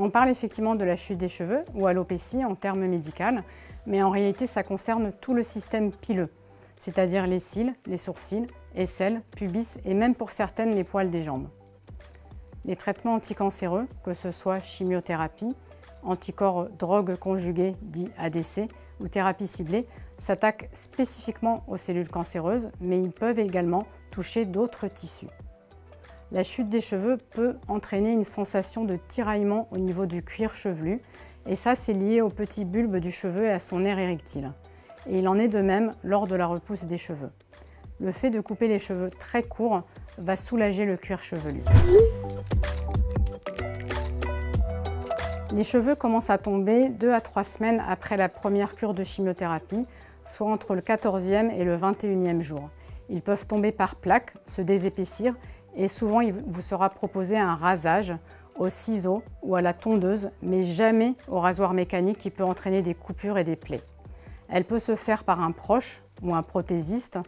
On parle effectivement de la chute des cheveux ou alopécie en termes médicaux, mais en réalité ça concerne tout le système pileux, c'est-à-dire les cils, les sourcils, aisselles, pubis et même pour certaines les poils des jambes. Les traitements anticancéreux, que ce soit chimiothérapie, anticorps drogue conjuguée dit ADC ou thérapie ciblée, s'attaquent spécifiquement aux cellules cancéreuses, mais ils peuvent également toucher d'autres tissus. La chute des cheveux peut entraîner une sensation de tiraillement au niveau du cuir chevelu, et ça c'est lié au petit bulbe du cheveu et à son aire érectile. Et il en est de même lors de la repousse des cheveux. Le fait de couper les cheveux très courts va soulager le cuir chevelu. Les cheveux commencent à tomber 2 à 3 semaines après la première cure de chimiothérapie, soit entre le 14e et le 21e jour. Ils peuvent tomber par plaques, se désépaissir et souvent il vous sera proposé un rasage au ciseau ou à la tondeuse, mais jamais au rasoir mécanique qui peut entraîner des coupures et des plaies. Elle peut se faire par un proche ou un prothésiste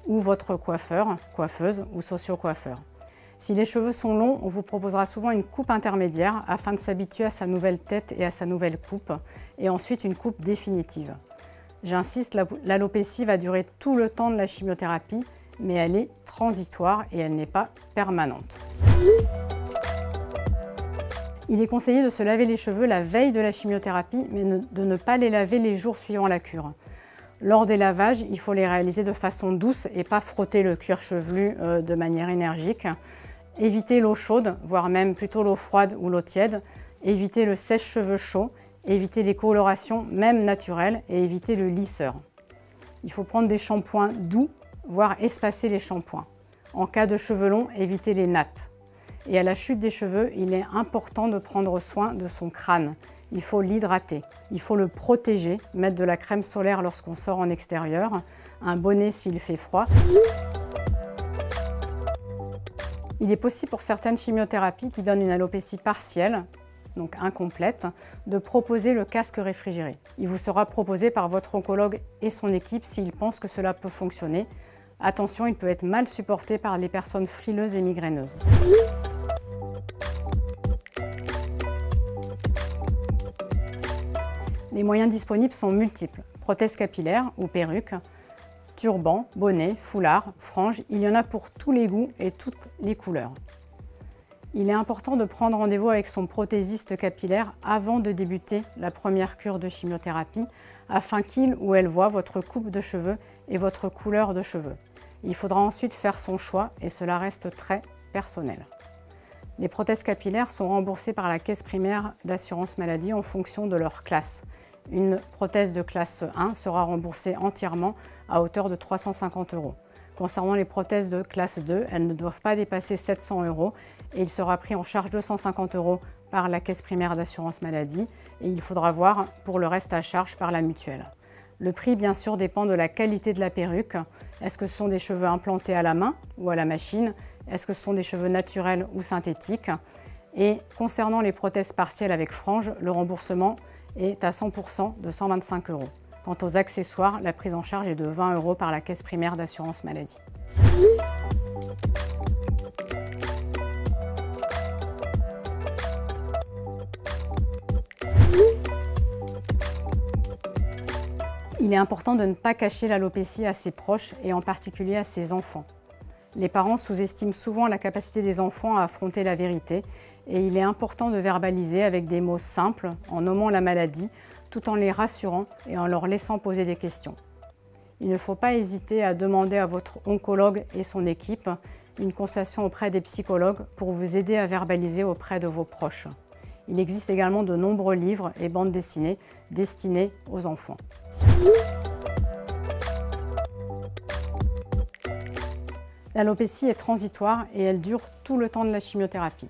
ou votre coiffeur, coiffeuse ou socio-coiffeur. Si les cheveux sont longs, on vous proposera souvent une coupe intermédiaire afin de s'habituer à sa nouvelle tête et à sa nouvelle coupe, et ensuite une coupe définitive. J'insiste, l'alopécie va durer tout le temps de la chimiothérapie, mais elle est transitoire et elle n'est pas permanente. Il est conseillé de se laver les cheveux la veille de la chimiothérapie, mais de ne pas les laver les jours suivant la cure. Lors des lavages, il faut les réaliser de façon douce et pas frotter le cuir chevelu de manière énergique. Évitez l'eau chaude, voire même plutôt l'eau froide ou l'eau tiède. Évitez le sèche-cheveux chaud. Évitez les colorations, même naturelles, et évitez le lisseur. Il faut prendre des shampoings doux, voire espacer les shampoings. En cas de cheveux longs, évitez les nattes. Et à la chute des cheveux, il est important de prendre soin de son crâne. Il faut l'hydrater, il faut le protéger, mettre de la crème solaire lorsqu'on sort en extérieur, un bonnet s'il fait froid. Il est possible pour certaines chimiothérapies qui donnent une alopécie partielle, donc incomplète, de proposer le casque réfrigéré. Il vous sera proposé par votre oncologue et son équipe s'il pense que cela peut fonctionner. Attention, il peut être mal supporté par les personnes frileuses et migraineuses. Les moyens disponibles sont multiples. Prothèses capillaires ou perruques, turbans, bonnets, foulards, franges, il y en a pour tous les goûts et toutes les couleurs. Il est important de prendre rendez-vous avec son prothésiste capillaire avant de débuter la première cure de chimiothérapie afin qu'il ou elle voit votre coupe de cheveux et votre couleur de cheveux. Il faudra ensuite faire son choix et cela reste très personnel. Les prothèses capillaires sont remboursées par la caisse primaire d'assurance maladie en fonction de leur classe. Une prothèse de classe 1 sera remboursée entièrement à hauteur de 350 €. Concernant les prothèses de classe 2, elles ne doivent pas dépasser 700 € et il sera pris en charge 250 € par la caisse primaire d'assurance maladie et il faudra voir pour le reste à charge par la mutuelle. Le prix, bien sûr, dépend de la qualité de la perruque. Est-ce que ce sont des cheveux implantés à la main ou à la machine? Est-ce que ce sont des cheveux naturels ou synthétiques? Et concernant les prothèses partielles avec franges, le remboursement est à 100% de 125 €. Quant aux accessoires, la prise en charge est de 20 € par la caisse primaire d'assurance maladie. Il est important de ne pas cacher l'alopécie à ses proches et en particulier à ses enfants. Les parents sous-estiment souvent la capacité des enfants à affronter la vérité et il est important de verbaliser avec des mots simples, en nommant la maladie, tout en les rassurant et en leur laissant poser des questions. Il ne faut pas hésiter à demander à votre oncologue et son équipe une consultation auprès des psychologues pour vous aider à verbaliser auprès de vos proches. Il existe également de nombreux livres et bandes dessinées destinés aux enfants. L'alopécie est transitoire et elle dure tout le temps de la chimiothérapie.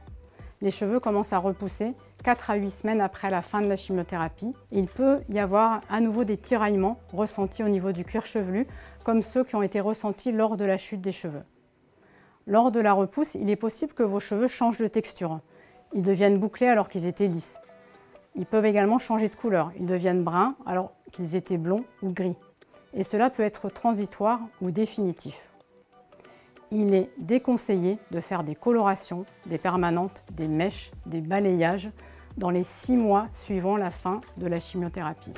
Les cheveux commencent à repousser 4 à 8 semaines après la fin de la chimiothérapie. Il peut y avoir à nouveau des tiraillements ressentis au niveau du cuir chevelu, comme ceux qui ont été ressentis lors de la chute des cheveux. Lors de la repousse, il est possible que vos cheveux changent de texture. Ils deviennent bouclés alors qu'ils étaient lisses. Ils peuvent également changer de couleur. Ils deviennent bruns alors qu'ils étaient blonds ou gris. Et cela peut être transitoire ou définitif. Il est déconseillé de faire des colorations, des permanentes, des mèches, des balayages. dans les 6 mois suivant la fin de la chimiothérapie.